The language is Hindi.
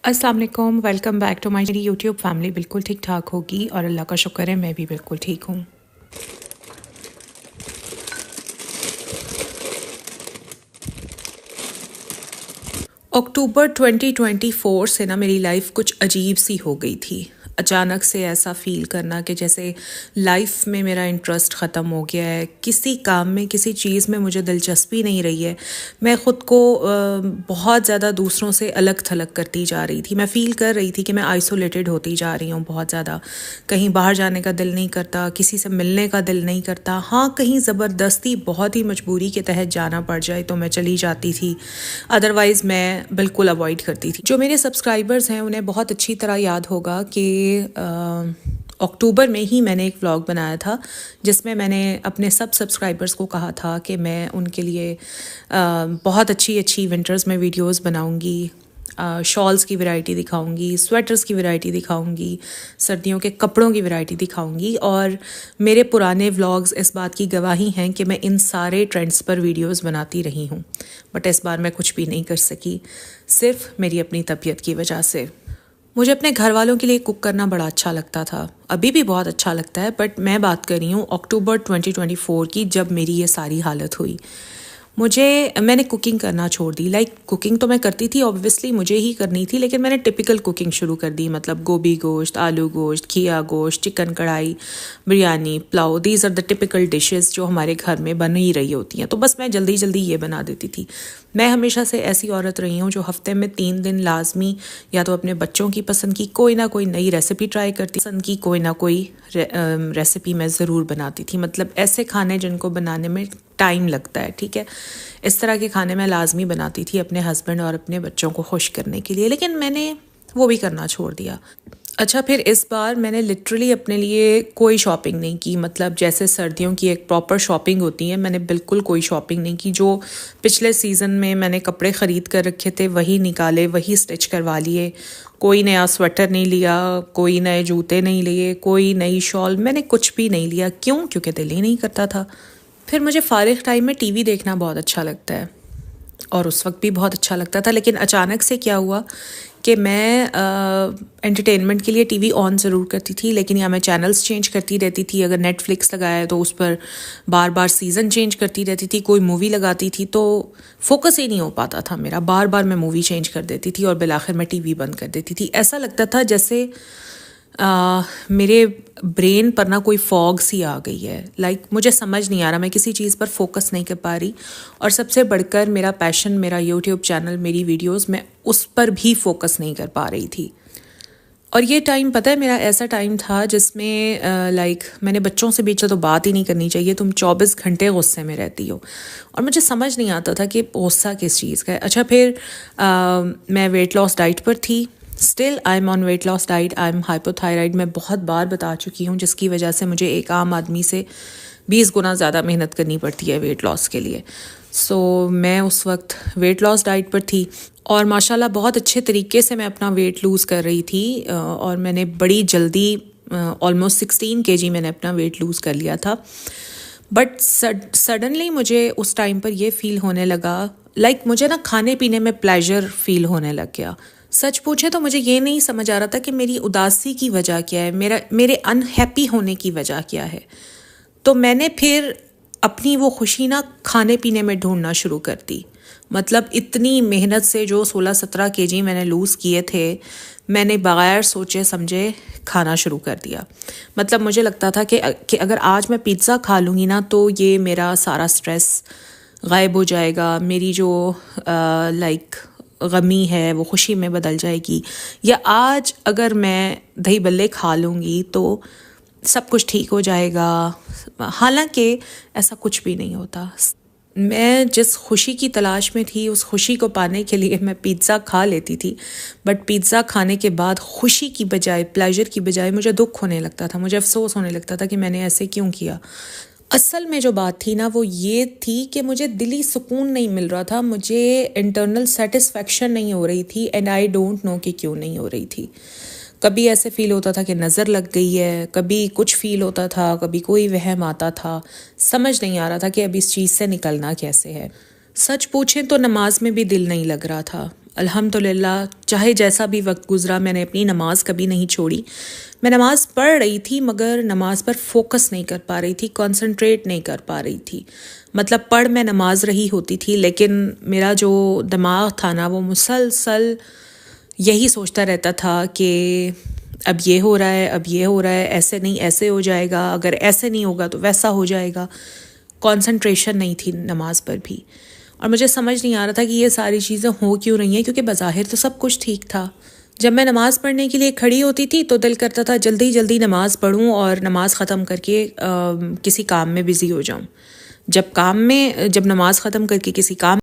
अस्सलाम वालेकुम, welcome back to my YouTube family. बिल्कुल ठीक ठाक होगी और अल्लाह का शुक्र है मैं भी बिल्कुल ठीक हूँ। अक्टूबर 2024 से ना मेरी लाइफ कुछ अजीब सी हो गई थी। अचानक से ऐसा फील करना कि जैसे लाइफ में मेरा इंटरेस्ट ख़त्म हो गया है, किसी काम में किसी चीज़ में मुझे दिलचस्पी नहीं रही है। मैं ख़ुद को बहुत ज़्यादा दूसरों से अलग थलग करती जा रही थी। मैं फ़ील कर रही थी कि मैं आइसोलेटेड होती जा रही हूँ बहुत ज़्यादा। कहीं बाहर जाने का दिल नहीं करता, किसी से मिलने का दिल नहीं करता। हाँ, कहीं ज़बरदस्ती बहुत ही मजबूरी के तहत जाना पड़ जाए तो मैं चली जाती थी, अदरवाइज़ मैं बिल्कुल अवॉइड करती थी। जो मेरे सब्सक्राइबर्स हैं उन्हें बहुत अच्छी तरह याद होगा कि अक्टूबर में ही मैंने एक व्लॉग बनाया था जिसमें मैंने अपने सब सब्सक्राइबर्स को कहा था कि मैं उनके लिए बहुत अच्छी अच्छी विंटर्स में वीडियोस बनाऊंगी, शॉल्स की वैरायटी दिखाऊंगी, स्वेटर्स की वैरायटी दिखाऊंगी, सर्दियों के कपड़ों की वैरायटी दिखाऊंगी। और मेरे पुराने व्लॉग्स इस बात की गवाही हैं कि मैं इन सारे ट्रेंड्स पर वीडियोस बनाती रही हूँ। बट इस बार मैं कुछ भी नहीं कर सकी, सिर्फ मेरी अपनी तबीयत की वजह से। मुझे अपने घर वालों के लिए कुक करना बड़ा अच्छा लगता था, अभी भी बहुत अच्छा लगता है। बट मैं बात कर रही हूँ अक्टूबर 2024 की, जब मेरी ये सारी हालत हुई। मैंने कुकिंग करना छोड़ दी। कुकिंग तो मैं करती थी, ऑब्वियसली मुझे ही करनी थी, लेकिन मैंने टिपिकल कुकिंग शुरू कर दी। मतलब गोभी गोश्त, आलू गोश्त, खिया गोश्त, chicken kadai, biryani, pulao, these are the typical dishes जो हमारे घर में बन ही रही होती हैं। तो बस मैं जल्दी जल्दी ये बना देती थी। मैं हमेशा से ऐसी औरत रही हूँ जो हफ्ते में 3 दिन लाजमी या तो अपने बच्चों की पसंद की कोई ना कोई नई रेसिपी ट्राई करती, पसंद की कोई ना कोई रेसिपी मैं ज़रूर बनाती थी। मतलब ऐसे खाने जिनको बनाने में टाइम लगता है, ठीक है, इस तरह के खाने मैं लाजमी बनाती थी अपने हस्बैंड और अपने बच्चों को खुश करने के लिए। लेकिन मैंने वो भी करना छोड़ दिया। अच्छा, फिर इस बार मैंने लिटरली अपने लिए कोई शॉपिंग नहीं की। मतलब जैसे सर्दियों की एक प्रॉपर शॉपिंग होती है, मैंने बिल्कुल कोई शॉपिंग नहीं की। जो पिछले सीज़न में मैंने कपड़े ख़रीद कर रखे थे वही निकाले, वही स्टिच करवा लिए। कोई नया स्वेटर नहीं लिया, कोई नए जूते नहीं लिए, कोई नई शॉल, मैंने कुछ भी नहीं लिया। क्यों? क्योंकि दिल ही नहीं करता था। फिर मुझे फ़ारिग टाइम में टीवी देखना बहुत अच्छा लगता है और उस वक्त भी बहुत अच्छा लगता था। लेकिन अचानक से क्या हुआ कि मैं एंटरटेनमेंट के लिए टीवी ऑन ज़रूर करती थी, लेकिन या मैं चैनल्स चेंज करती रहती थी। अगर नेटफ्लिक्स लगाया है तो उस पर बार बार सीज़न चेंज करती रहती थी। कोई मूवी लगाती थी तो फोकस ही नहीं हो पाता था मेरा, बार बार मैं मूवी चेंज कर देती थी और बिलाखिर मैं टीवी बंद कर देती थी। ऐसा लगता था जैसे मेरे ब्रेन पर ना कोई फॉग सी आ गई है। मुझे समझ नहीं आ रहा, मैं किसी चीज़ पर फोकस नहीं कर पा रही। और सबसे बढ़कर मेरा पैशन, मेरा यूट्यूब चैनल, मेरी वीडियोस, मैं उस पर भी फोकस नहीं कर पा रही थी। और ये टाइम, पता है, मेरा ऐसा टाइम था जिसमें मैंने बच्चों से भी तो बात ही नहीं करनी चाहिए, तुम 24 घंटे गुस्से में रहती हो। और मुझे समझ नहीं आता था कि गुस्सा किस चीज़ का है। अच्छा, फिर मैं वेट लॉस डाइट पर थी। Still I am on weight loss diet, I am hypothyroid. मैं बहुत बार बता चुकी हूँ, जिसकी वजह से मुझे एक आम आदमी से 20 गुना ज़्यादा मेहनत करनी पड़ती है वेट लॉस के लिए। मैं उस वक्त वेट लॉस डाइट पर थी और माशाल्लाह बहुत अच्छे तरीके से मैं अपना वेट लूज़ कर रही थी। और मैंने बड़ी जल्दी ऑलमोस्ट 16 kg मैंने अपना वेट लूज़ कर लिया था। बट सडनली मुझे उस टाइम पर यह फील होने लगा, मुझे ना खाने पीने में प्लेजर फील होने लग गया। सच पूछे तो मुझे ये नहीं समझ आ रहा था कि मेरी उदासी की वजह क्या है, मेरे अनहैप्पी होने की वजह क्या है। तो मैंने फिर अपनी वो खुशी ना खाने पीने में ढूंढना शुरू कर दी। मतलब इतनी मेहनत से जो 16-17 kg मैंने लूज़ किए थे, मैंने बगैर सोचे समझे खाना शुरू कर दिया। मतलब मुझे लगता था कि अगर आज मैं पिज़्ज़ा खा लूँगी ना तो ये मेरा सारा स्ट्रेस गायब हो जाएगा, मेरी जो गमी है वो खुशी में बदल जाएगी। या आज अगर मैं दही बल्ले खा लूँगी तो सब कुछ ठीक हो जाएगा। हालांकि ऐसा कुछ भी नहीं होता। मैं जिस खुशी की तलाश में थी, उस खुशी को पाने के लिए मैं पिज़्ज़ा खा लेती थी। बट पिज़्ज़ा खाने के बाद खुशी की बजाय, प्लेजर की बजाय, मुझे दुख होने लगता था, मुझे अफसोस होने लगता था कि मैंने ऐसे क्यों किया। असल में जो बात थी ना वो ये थी कि मुझे दिली सुकून नहीं मिल रहा था, मुझे इंटरनल सेटिस्फेक्शन नहीं हो रही थी। एंड आई डोंट नो कि क्यों नहीं हो रही थी। कभी ऐसे फील होता था कि नज़र लग गई है, कभी कुछ फील होता था, कभी कोई वहम आता था। समझ नहीं आ रहा था कि अब इस चीज़ से निकलना कैसे है। सच पूछें तो नमाज में भी दिल नहीं लग रहा था। अल्हम्दुलिल्लाह चाहे जैसा भी वक्त गुज़रा मैंने अपनी नमाज़ कभी नहीं छोड़ी। मैं नमाज़ पढ़ रही थी मगर नमाज़ पर फोकस नहीं कर पा रही थी, कंसंट्रेट नहीं कर पा रही थी। मतलब पढ़ मैं नमाज रही होती थी लेकिन मेरा जो दिमाग था ना वो मुसलसल यही सोचता रहता था कि अब ये हो रहा है, अब ये हो रहा है, ऐसे नहीं ऐसे हो जाएगा, अगर ऐसे नहीं होगा तो वैसा हो जाएगा। कंसंट्रेशन नहीं थी नमाज पर भी। और मुझे समझ नहीं आ रहा था कि ये सारी चीज़ें हो क्यों रही हैं, क्योंकि बज़ाहिर तो सब कुछ ठीक था। जब मैं नमाज़ पढ़ने के लिए खड़ी होती थी तो दिल करता था जल्दी जल्दी नमाज़ पढ़ूं और नमाज़ ख़त्म करके किसी काम में बिज़ी हो जाऊं। जब नमाज़ ख़त्म करके किसी काम